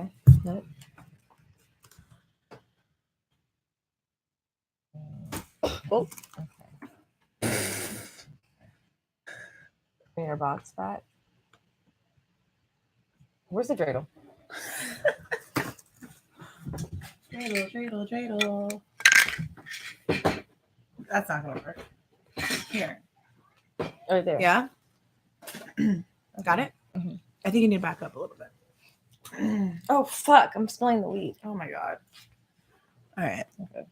Okay. Nope. Oh. Okay. Bring your box back. Where's the dreidel? Dreidel. That's not gonna work. Here. Right there. Yeah. Got it? Mm-hmm. I think you need to back up a little bit. Oh, fuck. I'm spilling the weed. Oh my God. All right. Okay.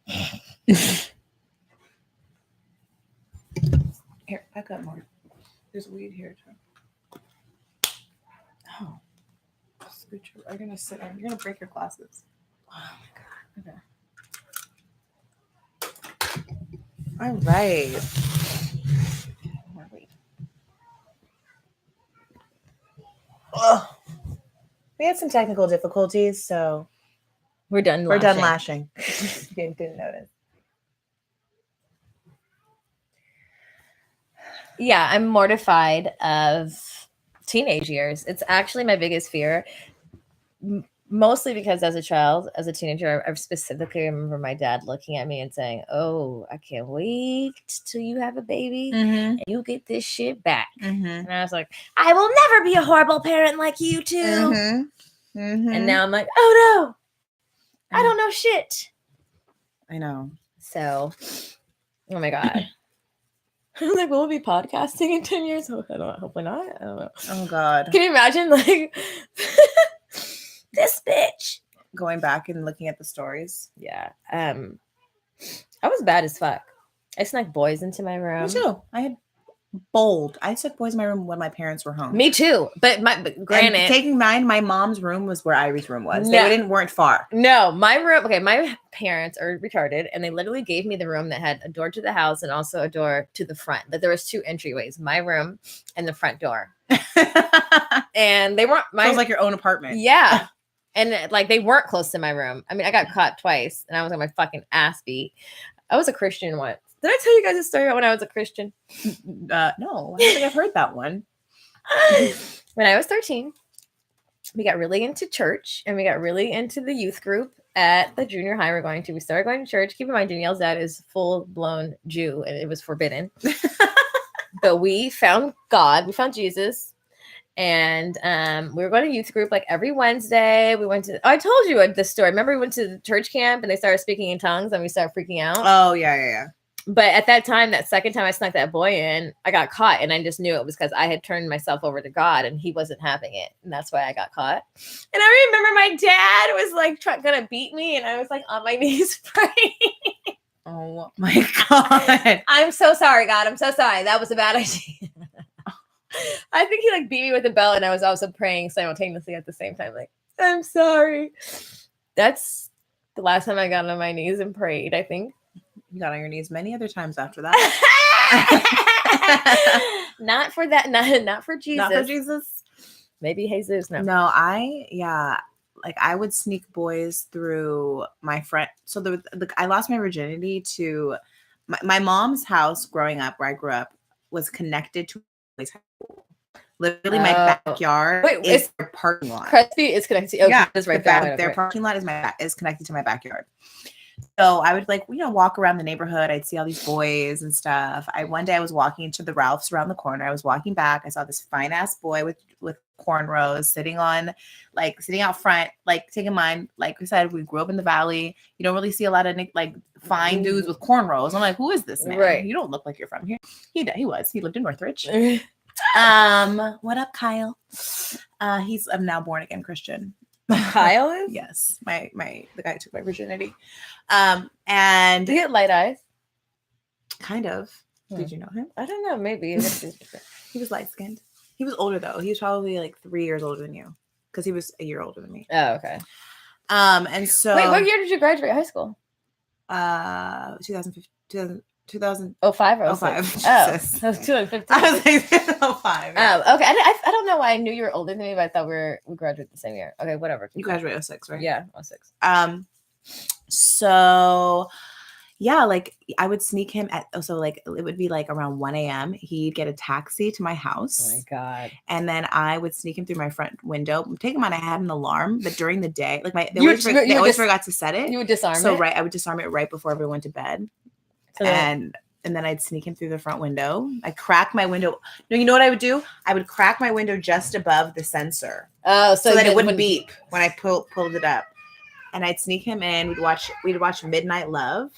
Here, back up more. There's weed here too. Oh. Scooch over. You're gonna sit down. You're gonna break your glasses. Oh my God. Okay. All right. More weed. Oh. We had some technical difficulties, so We're done. we're done lashing. Didn't notice. Yeah, I'm mortified of teenage years. It's actually my biggest fear. Mostly because as a child, as a teenager, I specifically remember my dad looking at me and saying, "Oh, I can't wait till you have a baby and you get this shit back." And I was like, "I will never be a horrible parent like you two." And now I'm like, "Oh no, I don't know shit." I know. So, oh my God. I'm like, will we be podcasting in 10 years? Hopefully not. I don't know. Oh God. Can you imagine, like, this bitch going back and looking at the stories? Yeah. I was bad as fuck. I snuck boys into my room. Me too. I had bold. I took boys in my room when my parents were home. Me too. But granted, and taking mine, my mom's room was where Ivy's room was. No, they weren't far. No, my room. Okay, my parents are retarded, and they literally gave me the room that had a door to the house and also a door to the front. But there was two entryways: my room and the front door. And they weren't. Sounds like your own apartment. Yeah. And like they weren't close to my room. I mean, I got caught twice, and I was on my fucking ass beat. I was a Christian once. Did I tell you guys a story about when I was a Christian? No, I don't think I've heard that one. When I was 13, we got really into church, and we got really into the youth group at the junior high we're going to. We started going to church. Keep in mind, Danielle's dad is full-blown Jew, and it was forbidden. But we found God. We found Jesus. And we were going to youth group like every Wednesday. We went to, I told you this story. Remember we went to the church camp and they started speaking in tongues and we started freaking out. Oh, yeah. But at that time, that second time I snuck that boy in, I got caught. And I just knew it was because I had turned myself over to God and he wasn't having it. And that's why I got caught. And I remember my dad was like going to beat me. And I was like on my knees praying. Oh my God. I'm so sorry, God. I'm so sorry. That was a bad idea. I think he like beat me with a belt and I was also praying simultaneously at the same time. Like, I'm sorry. That's the last time I got on my knees and prayed, I think. You got on your knees many other times after that. Not for that. Not for Jesus. Not for Jesus. Maybe Jesus. No, I would sneak boys through my friend. So I lost my virginity to my mom's house growing up, where I grew up, was connected to high school. Literally, my backyard is their parking lot. Crespi is connected. Oh, yeah, it's right there. Their parking lot is connected to my backyard. So I would walk around the neighborhood. I'd see all these boys and stuff. One day I was walking to the Ralph's around the corner. I was walking back. I saw this fine ass boy with cornrows sitting out front, taking mine. Like we said, we grew up in the valley. You don't really see a lot of fine dudes with cornrows. I'm like, who is this man? Right. You don't look like you're from here. He lived in Northridge. What up, Kyle? He's a now born again Christian. Kyle is? Yes. The guy who took my virginity. And do you get light eyes? Kind of. Did you know him? I don't know. Maybe. He was light skinned. He was older though. He was probably like 3 years older than you, because he was a year older than me. Oh, okay. And so wait, what year did you graduate high school? 2005 or 05. Oh, I was 2015. I was like 05. Yeah. Oh, okay. I don't know why I knew you were older than me, but I thought we graduated the same year. Okay, whatever. You graduated 06, right? Yeah, 06. So Yeah, like I would sneak him at so like it would be like around 1 a.m. He'd get a taxi to my house. Oh my God. And then I would sneak him through my front window. Take him out. I had an alarm, but during the day, like they always forgot to set it. You would disarm it. So right, I would disarm it right before everyone went to bed, So and then I'd sneak him through the front window. I crack my window. No, you know what I would do? I would crack my window just above the sensor, oh, so that it wouldn't beep when I pulled it up. And I'd sneak him in. We'd watch Midnight Love.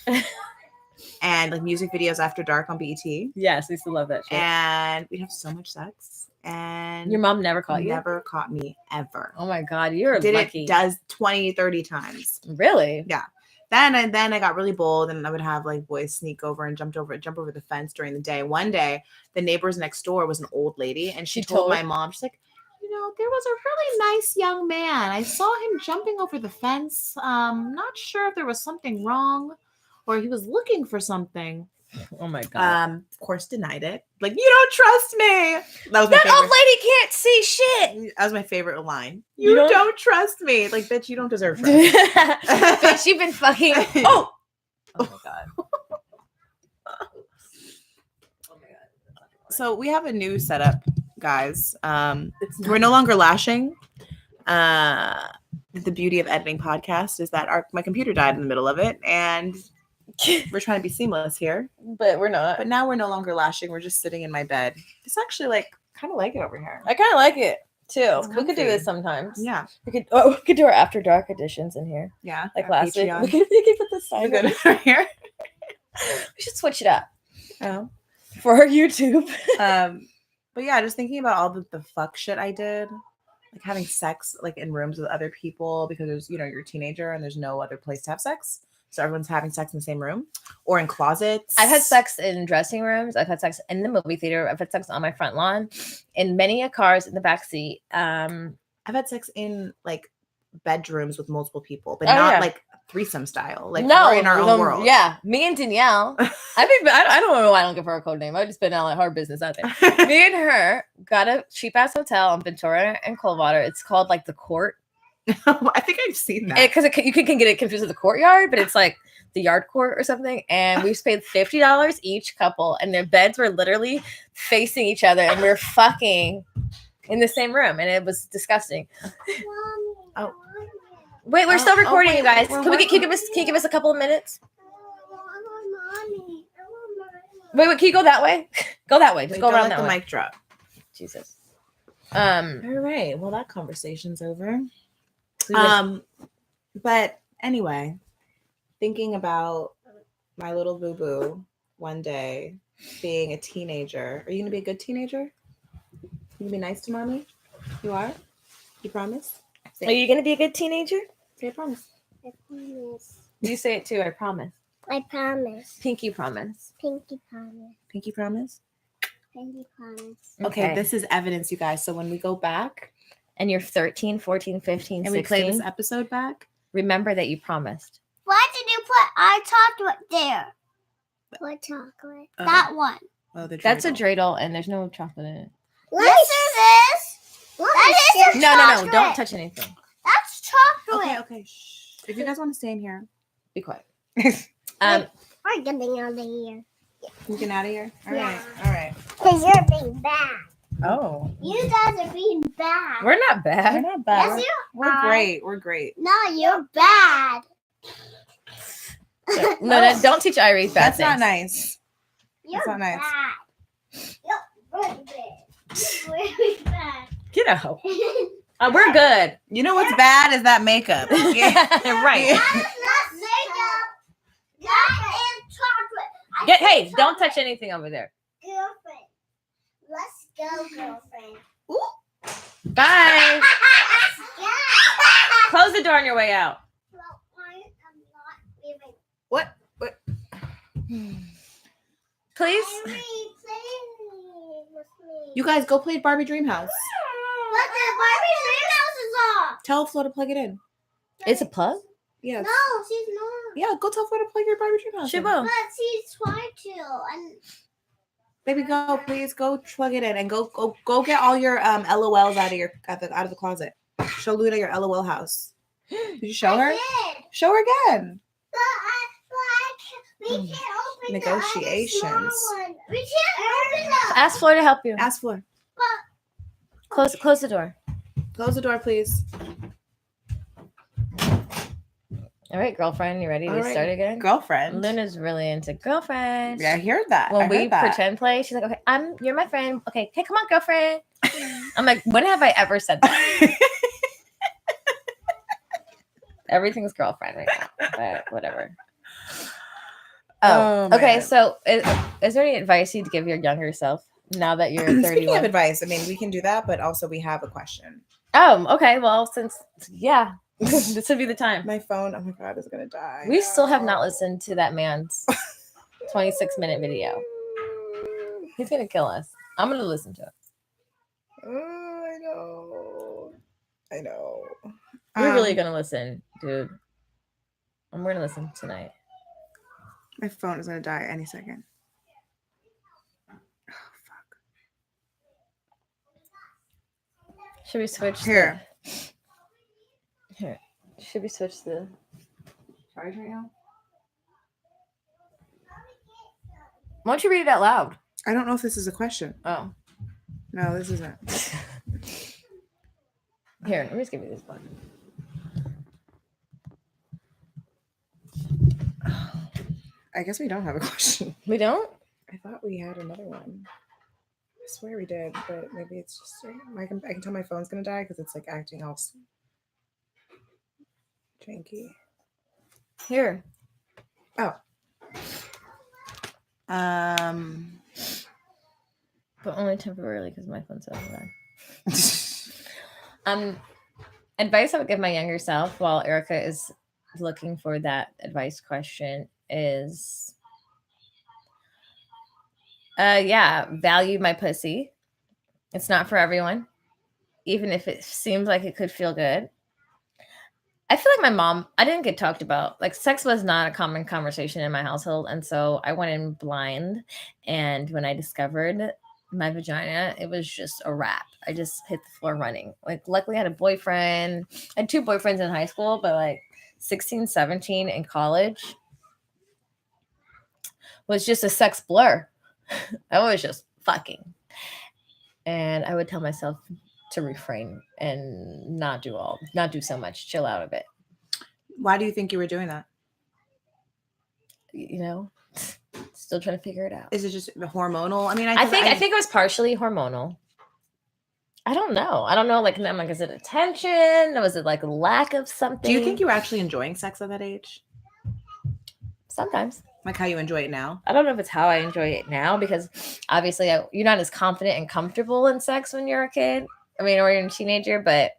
And like music videos after dark on BET. Yes, I used to love that shit. And we'd have so much sex. And your mom never caught you? Never caught me ever. Oh my God, you're lucky. It does 20, 30 times. Really? Yeah. Then I got really bold, and I would have like boys sneak over and jump over the fence during the day. One day, the neighbors next door was an old lady, and she told my mom, she's like, there was a really nice young man. I saw him jumping over the fence. Not sure if there was something wrong or he was looking for something. Oh my God. Of course, denied it. Like, you don't trust me. That old lady can't see shit. That was my favorite line. You don't trust me. Like, bitch, you don't deserve trust. Bitch, you've been fucking. Oh my God. So we have a new setup, guys. We're no longer lashing. The beauty of editing podcasts is that my computer died in the middle of it, and we're trying to be seamless here, but we're not. But now we're no longer lashing. We're just sitting in my bed. It's actually like kind of like it over here. I kind of like it too. We could do this sometimes. Yeah, we could do our after dark editions in here. Yeah, like last week. We could put this sign over here. We should switch it up. Oh, for our YouTube. But yeah, just thinking about all the fuck shit I did, like having sex like in rooms with other people because there's you're a teenager and there's no other place to have sex. So everyone's having sex in the same room or in closets. I've had sex in dressing rooms. I've had sex in the movie theater. I've had sex on my front lawn, in many cars in the back seat. I've had sex in like bedrooms with multiple people, but not like threesome style. Like we're in our own world. Yeah, me and Danielle. I don't know why I don't give her a code name. I just been out like hard business out there. Me and her got a cheap ass hotel in Ventura and Coldwater. It's called like the Court. I think I've seen that because you can get it confused with the Courtyard, but it's like the Yard Court or something. And we paid $50 each couple, and their beds were literally facing each other, and we were fucking in the same room, and it was disgusting. Oh, wait, we're still recording, you guys. Can you give us a couple of minutes? Wait, can you go that way? Go that way. Just go around that way. Let the mic drop. Jesus. All right. Well, that conversation's over. But anyway, thinking about my little boo-boo one day being a teenager. Are you gonna be a good teenager? You gonna be nice to mommy? You are? You promise? Are you gonna be a good teenager? Say I promise. I promise. You say it too. I promise. I promise. Pinky promise. Pinky promise. Pinky promise? Pinky promise. Okay, this is evidence, you guys. So when we go back and you're 13, 14, 15, and 16, we play this episode back, remember that you promised. Why did you put our chocolate there? What chocolate? That one. Oh, that's a dreidel, and there's no chocolate in it. Listen to this. That is no. Don't touch anything. That's chocolate. Okay. Shh. If you guys want to stay in here, be quiet. I'm getting out of here. You get out of here? All right. Because you're being bad. Oh. You guys are being bad. We're not bad. We're not bad. Yes, We're great. We're great. No, you're bad. No, don't teach Iris bad things. That's not nice. You're not nice. Bad. You're really bad. You're really bad. Get out. We're good. You know what's bad is that makeup. Yeah, right. That is not makeup. That is chocolate. Hey, don't touch anything over there. Girlfriend. Let's go, girlfriend. Ooh. Bye. Let's go. Close the door on your way out. Well, I am not leaving. What? Please. Play with me. You guys go play Barbie Dream House. But the Barbie Dream House is off. Tell Flo to plug it in. It's a plug? Yes. No, she's not. Yeah, go tell Flo to plug your Barbie Dream House. She in. will. But she's trying to. And Baby, go. Please go plug it in and go get all your LOLs out of the closet. Show Luna your LOL house. Did you show her? I did. Show her again. We can't open Negotiations. the other smaller one. We can't open that. Ask Floor to help you. Ask Floor. Close the door. Close the door, please. All right, girlfriend, you ready All to right. start again? Girlfriend. Luna's really into girlfriend. Yeah, I heard that. When I we heard that. pretend play, she's like, "Okay, you're my friend. Okay, hey, come on, girlfriend." I'm like, when have I ever said that? Everything's girlfriend right now, but whatever. Oh, okay. man. So, is there any advice you'd give your younger self now that you're 31? Speaking of advice, I mean, we can do that, but also we have a question. Okay. Well, this would be the time. My phone, oh my God, is going to die. We still have not listened to that man's 26-minute video. He's gonna kill us. I'm gonna listen to it. Oh, I know. We're really gonna listen, dude. I'm gonna listen tonight. My phone is going to die any second. Oh, fuck. Should we switch? Here. Here. Should we switch the charge right now? Why don't you read it out loud? I don't know if this is a question. Oh. No, this isn't. Here, let me just give you this book. I guess we don't have a question. We don't? I thought we had another one. I swear we did, but maybe it's just I can tell my phone's gonna die because it's like acting all janky. Here. Oh. But only temporarily because my phone's over there. Advice I would give my younger self while Erica is looking for that advice question is value my pussy. It's not for everyone, even if it seems like it could feel good. I feel like my mom, I didn't get talked about. Like, sex was not a common conversation in my household, and so I went in blind, and when I discovered my vagina, it was just a wrap. I just hit the floor running. Like, luckily I had a boyfriend. I had 2 boyfriends in high school, but like 16, 17 in college was just a sex blur. I was just fucking. And I would tell myself to refrain and not do so much, chill out a bit. Why do you think you were doing that? You know, still trying to figure it out. Is it just hormonal? I mean, I think it was partially hormonal. I don't know. Like, I'm like, is it attention? Was it like a lack of something? Do you think you were actually enjoying sex at that age? Sometimes. Like how you enjoy it now? I don't know if it's how I enjoy it now, because obviously you're not as confident and comfortable in sex when you're a kid. I mean, or you're a teenager, but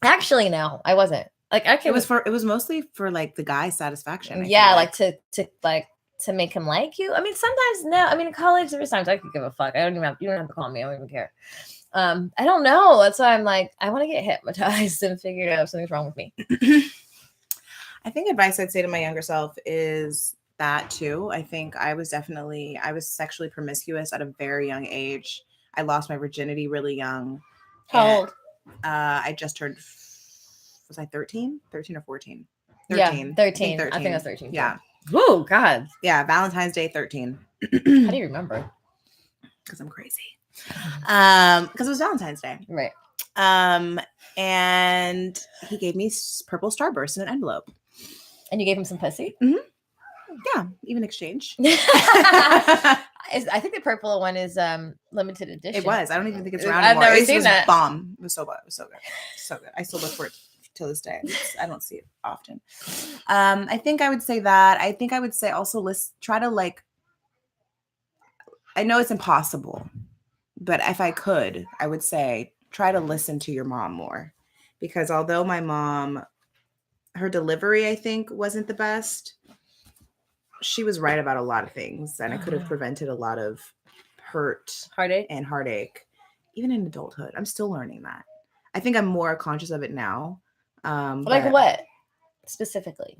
actually no, I wasn't. Like, it was mostly for like the guy's satisfaction. Yeah, like to make him like you. I mean, sometimes no. I mean, in college there's times I could give a fuck. You don't have to call me. I don't even care. I don't know. That's why I'm like, I want to get hypnotized and figure out if something's wrong with me. I think advice I'd say to my younger self is that too. I think I was sexually promiscuous at a very young age. I lost my virginity really young. How old? I just turned, was I 13? 13 or 14? 13. Yeah, 13. I think I was 13. Yeah. Oh, God. Yeah, Valentine's Day 13. How do you remember? Because I'm crazy. Because it was Valentine's Day. Right. And he gave me purple starburst in an envelope. And you gave him some pussy? Mm-hmm. Yeah, even exchange. I think the purple one is limited edition. It was. I don't even think it's around I've anymore. never seen that. Bomb. It was so good. It was so good. So good. I still look for it till this day. I don't see it often. I think I would say that. I think I would say also try to like. I know it's impossible, but if I could, I would say try to listen to your mom more, because although my mom, her delivery, I think, wasn't the best, she was right about a lot of things, and it could have prevented a lot of heartache, even in adulthood. I'm still learning that. I think I'm more conscious of it now. Like what specifically?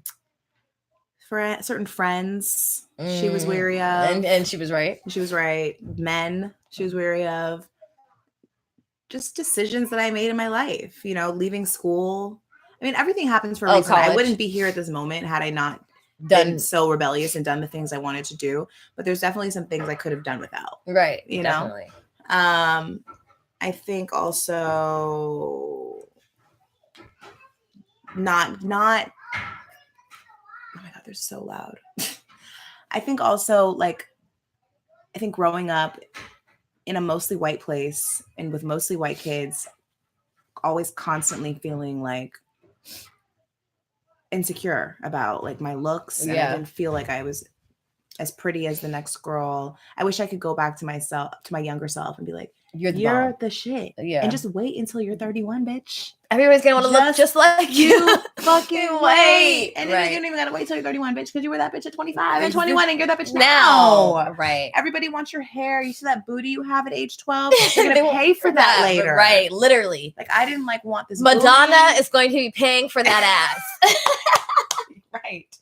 For certain friends, she was wary of, and she was right. She was right. Men, she was wary of. Just decisions that I made in my life. You know, leaving school. I mean, everything happens for a reason. College. I wouldn't be here at this moment had I not been so rebellious and done the things I wanted to do, but there's definitely some things I could have done without. Right. You definitely. know? I think also not oh my God, they're so loud. I think also like I think growing up in a mostly white place and with mostly white kids, always constantly feeling like insecure about like my looks, and I didn't feel like I was as pretty as the next girl. I wish I could go back to myself, to my younger self, and be like, you're the shit. Yeah. And just wait until you're 31, bitch. Everybody's gonna want to look just like you. Fucking wait. And right. You don't even gotta wait till you're 31, bitch, because you were that bitch at 25 and 21, and you're that bitch now. Right. Everybody wants your hair. You see that booty you have at age 12? You're gonna pay for that later. Right. Literally. Like I didn't like want this. Madonna booty. is going to be paying for that ass. Right.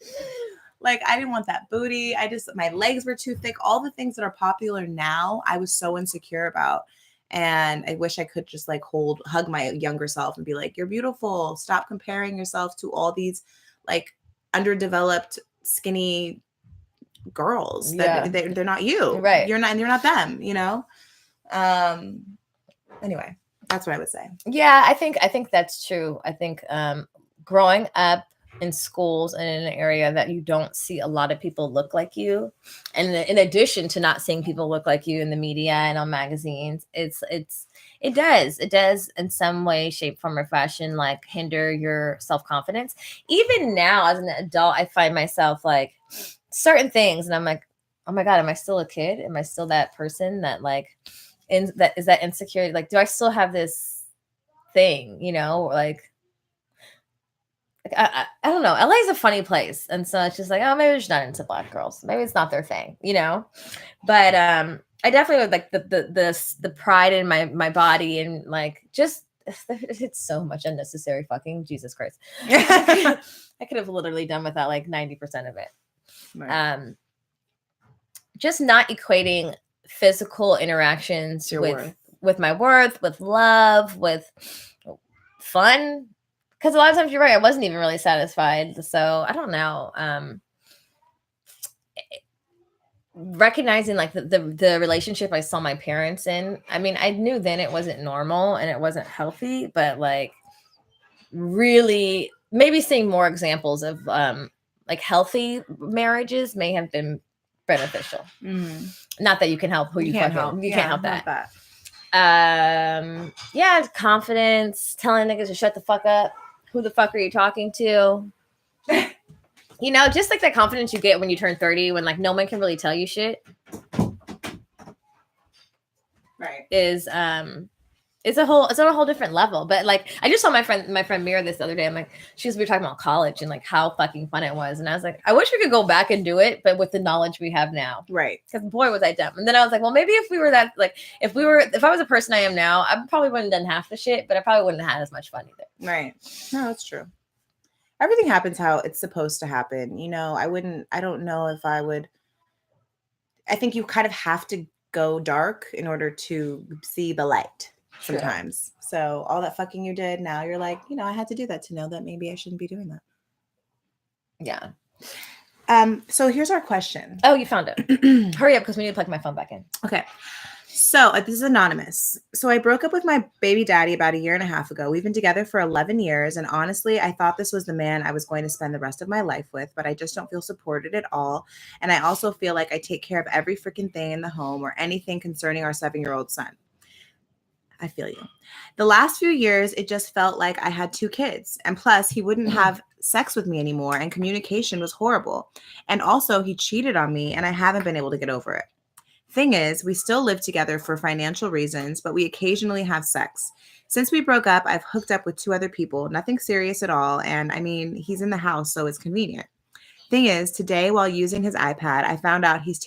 Like I didn't want that booty. My legs were too thick. All the things that are popular now, I was so insecure about. And I wish I could just like hug my younger self and be like, you're beautiful. Stop comparing yourself to all these like underdeveloped, skinny girls. That they're not you. Right. You're not them, you know? Anyway, that's what I would say. Yeah, I think that's true. I think growing up in schools and in an area that you don't see a lot of people look like you, and in addition to not seeing people look like you in the media and on magazines, it does in some way, shape, form, or fashion like hinder your self-confidence. Even now as an adult, I find myself like certain things and I'm like, oh my God, am I still a kid? Am I still that person that like is that insecure? Like, do I still have this thing, you know, like I don't know. LA is a funny place. And so it's just like, oh, maybe they're just not into Black girls. Maybe it's not their thing, you know? But I definitely would like the pride in my body and like just it's so much unnecessary fucking Jesus Christ. I could have literally done without like 90% of it. Right. Just not equating physical interactions with my worth, with love, with fun. Because a lot of times you're right, I wasn't even really satisfied. So I don't know. Recognizing like the relationship I saw my parents in. I mean, I knew then it wasn't normal and it wasn't healthy, but like really maybe seeing more examples of like healthy marriages may have been beneficial. Not that you can help who you can't help. You can't help that. Yeah, confidence, telling niggas to shut the fuck up. Who the fuck are you talking to? You know, just like that confidence you get when you turn 30, when like no one can really tell you shit. Right. It's a whole different level. But like I just saw my friend Mira this other day. I'm like, we were talking about college and like how fucking fun it was. And I was like, I wish we could go back and do it, but with the knowledge we have now. Right. Because boy was I dumb. And then I was like, well, maybe if we were that like if I was a person I am now, I probably wouldn't have done half the shit, but I probably wouldn't have had as much fun either. Right. No, that's true. Everything happens how it's supposed to happen. You know, I don't know if I would. I think you kind of have to go dark in order to see the light sometimes. True. So all that fucking you did, now you're like, you know, I had to do that to know that maybe I shouldn't be doing that. Yeah. So here's our question. Oh, you found it. Hurry up because we need to plug my phone back in. Okay. So this is anonymous. So I broke up with my baby daddy about 1.5 years ago. We've been together for 11 years. And honestly, I thought this was the man I was going to spend the rest of my life with, but I just don't feel supported at all. And I also feel like I take care of every freaking thing in the home or anything concerning our 7-year-old son. I feel you. The last few years, it just felt like I had 2 kids. And plus, he wouldn't have sex with me anymore. And communication was horrible. And also, he cheated on me and I haven't been able to get over it. Thing is, we still live together for financial reasons, but we occasionally have sex. Since we broke up, I've hooked up with 2 other people, nothing serious at all. And I mean, he's in the house, so it's convenient. Thing is, today, while using his iPad, I found out he's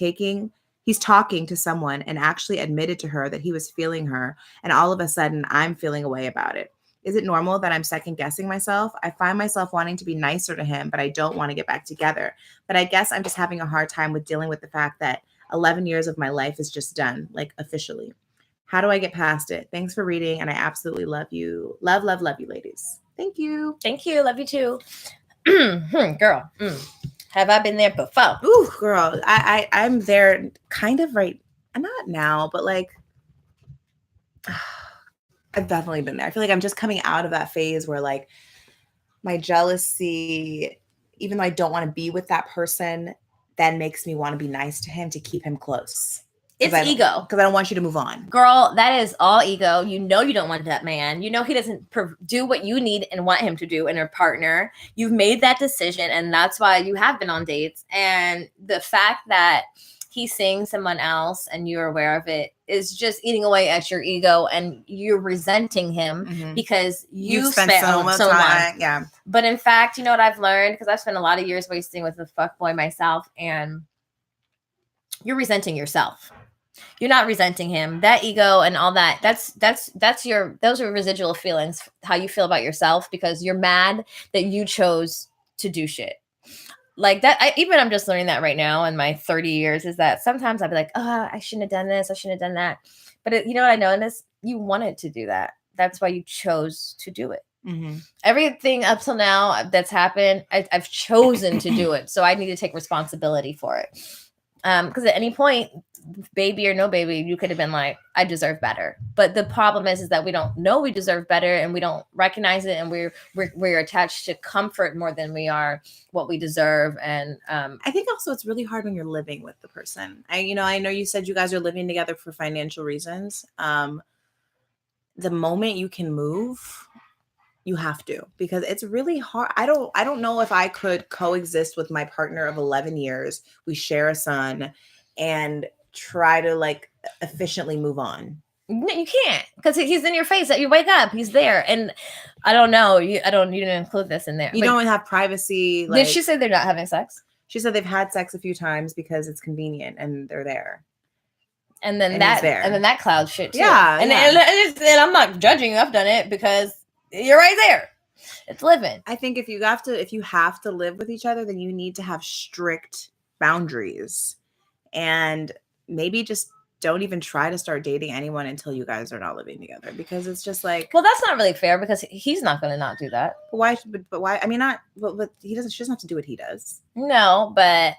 talking to someone and actually admitted to her that he was feeling her. And all of a sudden, I'm feeling a way about it. Is it normal that I'm second guessing myself? I find myself wanting to be nicer to him, but I don't want to get back together. But I guess I'm just having a hard time with dealing with the fact that 11 years of my life is just done, like officially. How do I get past it? Thanks for reading. And I absolutely love you. Love, love, love you, ladies. Thank you. Thank you. Love you too. Girl. Have I been there before? Ooh, girl, I'm there kind of right, not now, but like I've definitely been there. I feel like I'm just coming out of that phase where like my jealousy, even though I don't want to be with that person, then makes me want to be nice to him to keep him close. It's ego. Because I don't want you to move on. Girl, that is all ego. You know you don't want that man. You know he doesn't do what you need and want him to do in a partner. You've made that decision, and that's why you have been on dates. And the fact that he's seeing someone else and you're aware of it is just eating away at your ego, and you're resenting him because you spent so much time. Yeah. But in fact, you know what I've learned? Because I've spent a lot of years wasting with a fuckboy myself, and you're resenting yourself. You're not resenting him. That ego and all that, those are residual feelings, how you feel about yourself, because you're mad that you chose to do shit like that. I'm just learning that right now in my 30 years, is that sometimes I'll be like, oh, I shouldn't have done this, I shouldn't have done that. But you know what I noticed? You wanted to do that. That's why you chose to do it. Mm-hmm. Everything up till now that's happened, I've chosen to do it. So I need to take responsibility for it. Because at any point, baby or no baby, you could have been like, I deserve better. But the problem is that we don't know we deserve better, and we don't recognize it, and we're attached to comfort more than we are what we deserve. And I think also it's really hard when you're living with the person. I know you said you guys are living together for financial reasons. The moment you can move, you have to, because it's really hard. I don't know if I could coexist with my partner of 11 years. We share a son, and try to like efficiently move on. No, you can't, because he's in your face. That you wake up, he's there, and I don't know. You didn't include this in there. You don't have privacy. Did she say they're not having sex? She said they've had sex a few times because it's convenient and they're there. And then that cloud shit too. Yeah, and I'm not judging you. I've done it because you're right there. It's living. I think if you have to live with each other, then you need to have strict boundaries, and maybe just don't even try to start dating anyone until you guys are not living together, because it's just like, well, that's not really fair, because he's not going to not do that. Why? But why? I mean, not. But he doesn't. She doesn't have to do what he does. No, but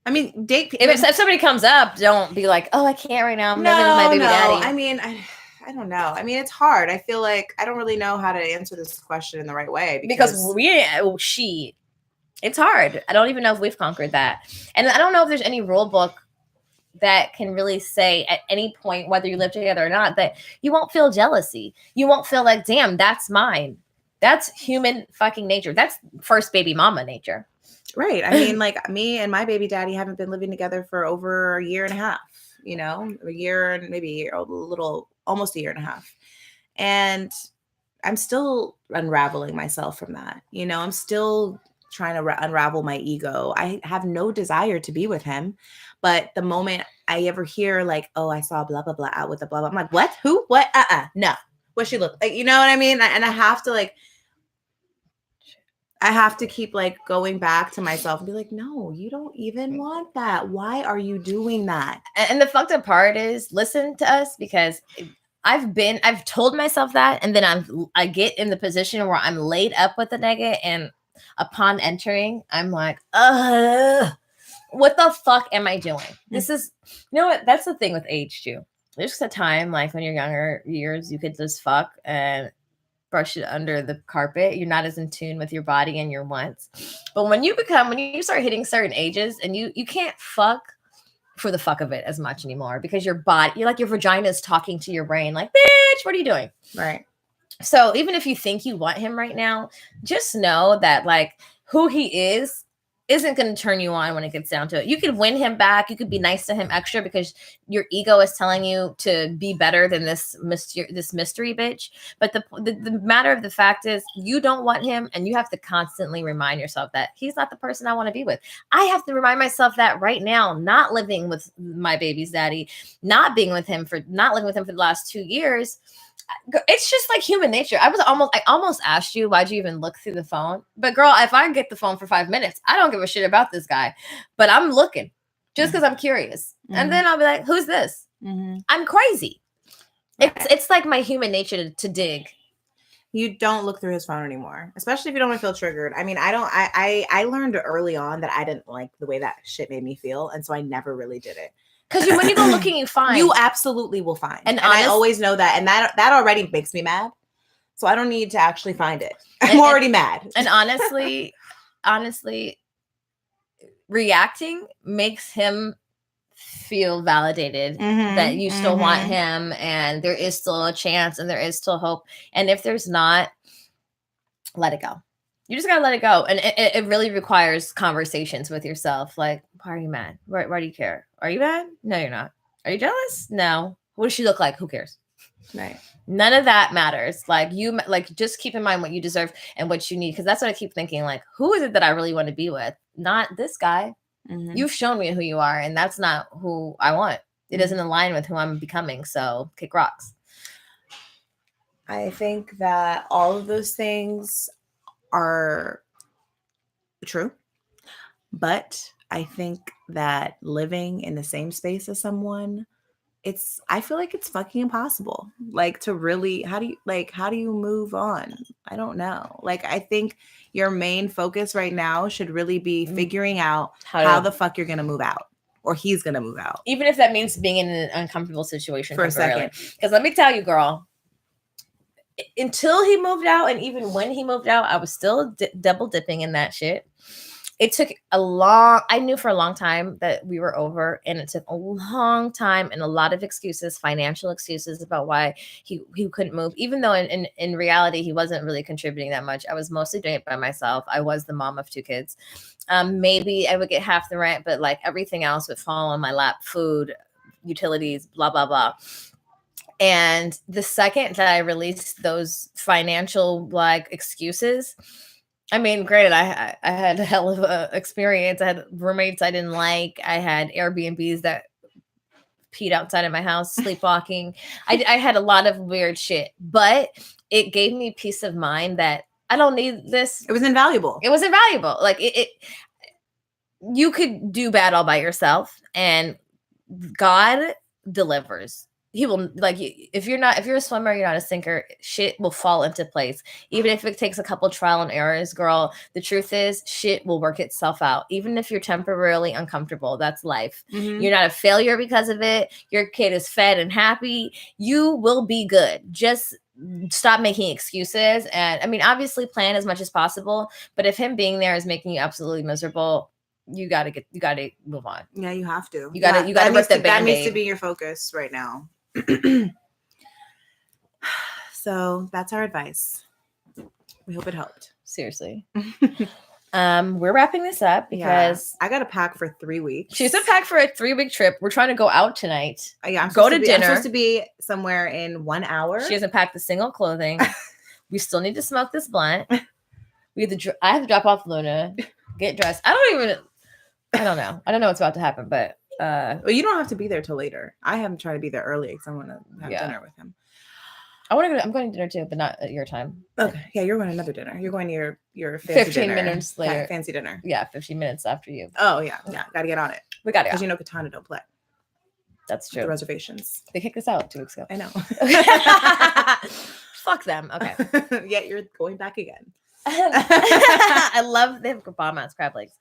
I mean, date. If somebody comes up, don't be like, oh, I can't right now. I'm living with my baby daddy. I mean, I don't know. I mean, it's hard. I feel like I don't really know how to answer this question in the right way, because it's hard. I don't even know if we've conquered that. And I don't know if there's any rule book that can really say at any point, whether you live together or not, that you won't feel jealousy. You won't feel like, damn, that's mine. That's human fucking nature. That's first baby mama nature. Right. I mean, like, me and my baby daddy haven't been living together for over a year and a half, a year and maybe almost a year and a half. And I'm still unraveling myself from that. I'm still trying to unravel my ego. I have no desire to be with him. But the moment I ever hear like, oh, I saw blah, blah, blah out with a blah, blah, I'm like, what? Who? What? No. What she look like? You know what I mean? And I have to keep like going back to myself and be like, no, you don't even want that. Why are you doing that? And the fucked up part is, listen to us, because I've told myself that, and then I get in the position where I'm laid up with the nigga, and upon entering, I'm like, what the fuck am I doing? This is, you know what? That's the thing with age too. There's just a time, like when you're younger years, you could just fuck and brush it under the carpet. You're not as in tune with your body and your wants. But when you start hitting certain ages, and you can't fuck for the fuck of it as much anymore, because your vagina is talking to your brain like, bitch, what are you doing? Right. So even if you think you want him right now, just know that like who he is isn't going to turn you on when it gets down to it. You could win him back. You could be nice to him extra because your ego is telling you to be better than this mystery bitch. But the matter of the fact is, you don't want him, and you have to constantly remind yourself that he's not the person I want to be with. I have to remind myself that right now, not living with my baby's daddy, not living with him for the last 2 years. It's just like human nature. I almost asked you, why'd you even look through the phone? But girl, if I get the phone for 5 minutes, I don't give a shit about this guy. But I'm looking just because I'm curious. Mm-hmm. And then I'll be like, who's this? Mm-hmm. I'm crazy. It's like my human nature to dig. You don't look through his phone anymore, especially if you don't want to feel triggered. I mean, I learned early on that I didn't like the way that shit made me feel, and so I never really did it. Because when you go looking, you find. You absolutely will find, and I honest, always know that, and that already makes me mad. So I don't need to actually find it. I'm already mad. And honestly, reacting makes him feel validated that you still want him, and there is still a chance, and there is still hope. And if there's not, let it go. You just gotta let it go. And it really requires conversations with yourself. Like, why are you mad? Why do you care? Are you mad? No, you're not. Are you jealous? No. What does she look like? Who cares? Right. None of that matters. Like, just keep in mind what you deserve and what you need. Because that's what I keep thinking. Like, who is it that I really want to be with? Not this guy. You've shown me who you are, and that's not who I want. It doesn't align with who I'm becoming. So kick rocks. I think that all of those things are true, but I think that living in the same space as someone, I feel like it's fucking impossible. Like, to really, how do you move on? I don't know. Like, I think your main focus right now should really be figuring out how the fuck you're gonna move out, or he's gonna move out, even if that means being in an uncomfortable situation for a second. Because let me tell you, girl, until he moved out, and even when he moved out, I was still double dipping in that shit. It took I knew for a long time that we were over, and it took a long time and a lot of excuses, financial excuses about why he couldn't move, even though in reality, he wasn't really contributing that much. I was mostly doing it by myself. I was the mom of 2 kids. Maybe I would get half the rent, but like everything else would fall on my lap: food, utilities, blah, blah, blah. And the second that I released those financial like excuses, I mean, granted, I had a hell of a experience. I had roommates I didn't like. I had Airbnbs that peed outside of my house, sleepwalking. I had a lot of weird shit, but it gave me peace of mind that I don't need this. It was invaluable. It was invaluable. Like you could do bad all by yourself, and God delivers. He will, like, if you're a swimmer, you're not a sinker, shit will fall into place. Even if it takes a couple trial and errors, girl, the truth is shit will work itself out. Even if you're temporarily uncomfortable, that's life. You're not a failure because of it. Your kid is fed and happy. You will be good. Just stop making excuses. And I mean, obviously plan as much as possible, but if him being there is making you absolutely miserable, you gotta move on. Yeah, you have to. You gotta rip the Band-Aid. That needs to be your focus right now. So that's our advice. We hope it helped. Seriously. We're wrapping this up because I got to pack for 3 weeks. She's to pack for a 3-week trip. We're trying to go out tonight. Yeah, go to dinner. I'm supposed to be somewhere in 1 hour. She hasn't packed a single clothing. We still need to smoke this blunt. I have to drop off Luna, get dressed. I don't know. I don't know what's about to happen, but well, you don't have to be there till later. I am trying to be there early because I want to have dinner with him. I'm going to dinner too, but not at your time. Okay. Yeah, you're going to another dinner. You're going to your fancy 15 dinner. minutes later. Fancy dinner. Yeah, 15 minutes after you. Oh yeah. Yeah. Gotta get on it. We gotta go. Because Katana don't play. That's true. The reservations. They kicked us out 2 weeks ago. I know. Fuck them. Okay. Yet you're going back again. I love they have bomb ass crab legs.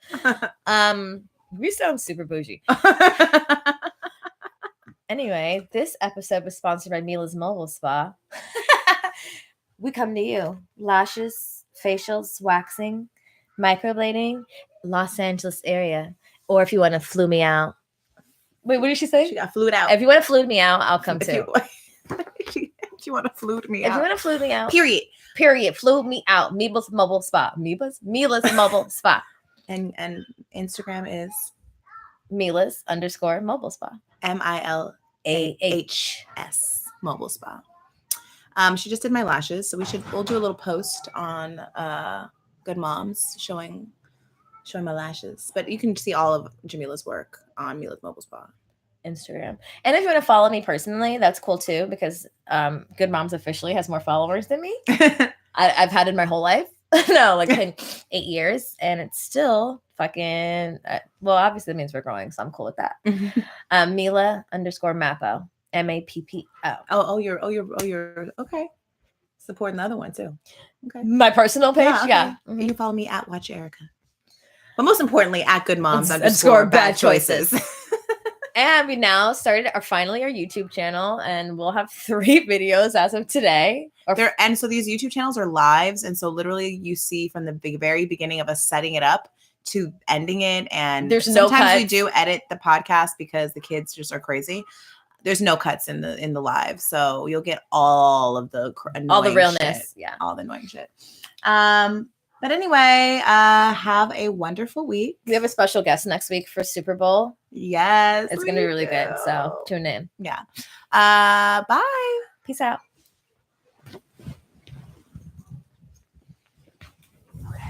We sound super bougie. Anyway, this episode was sponsored by Milah's Mobile Spa. We come to you. Lashes, facials, waxing, microblading, Los Angeles area. Or if you want to flew me out. Wait, what did she say? She got flued out. If you want to flew me out, I'll come too. If you want to flued me out. If you want to flew me out. Period. Flew me out. Milah's Mobile Spa. Milah's Mobile Spa. And Instagram is Milah's_Mobile Spa. MILAHS Mobile Spa. She just did my lashes, so we'll do a little post on Good Moms showing my lashes. But you can see all of Jamila's work on Milah's Mobile Spa Instagram. And if you want to follow me personally, that's cool too, because Good Moms officially has more followers than me. I've had it my whole life. No, like 8 years, and it's still fucking well, obviously it means we're growing, so I'm cool with that. Milah_Mappo, MAPPO. Oh, you're okay. supporting the other one too. Okay. My personal page, okay. yeah. You can follow me at Watch Erica. But most importantly, at Good Moms Underscore _ bad choices. And we now started finally our YouTube channel, and we'll have 3 videos as of today. And so these YouTube channels are lives, and so literally you see from the very beginning of us setting it up to ending it, and there's no sometimes cuts. we do edit the podcast because the kids just are crazy. There's no cuts in the live, so you'll get all of the all the realness, shit, yeah, all the annoying shit. But anyway, have a wonderful week. We have a special guest next week for Super Bowl. Yes, it's gonna be really good. So tune in. Yeah. Bye. Peace out. Okay,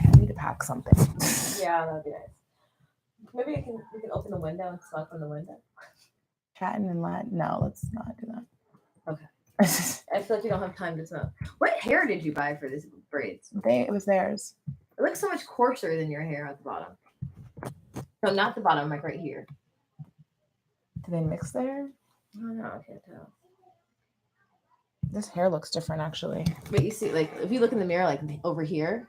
I need to pack something. Yeah, that'd be nice. Maybe we can open the window and smoke from the window. Chatting and no, let's not do that. Okay. I feel like you don't have time to smoke. What hair did you buy for these braids? It was theirs. It looks so much coarser than your hair at the bottom. No, not the bottom, like right here. Do they mix there? I don't know. I can't tell. This hair looks different, actually. But you see, like, if you look in the mirror, like over here,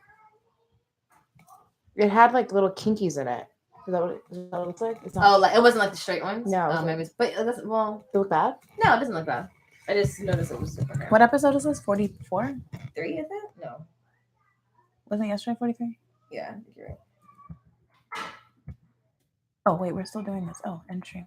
it had like little kinkies in it. Is that what it looks like? It's not. Oh, like it wasn't like the straight ones. No, maybe. But that's well. It look bad? No, it doesn't look bad. I just noticed it was different. Hair. What episode is this? 44? 3 is it? No. Wasn't it yesterday 43? Yeah, I think you're right. Oh wait, we're still doing this. Oh, entry.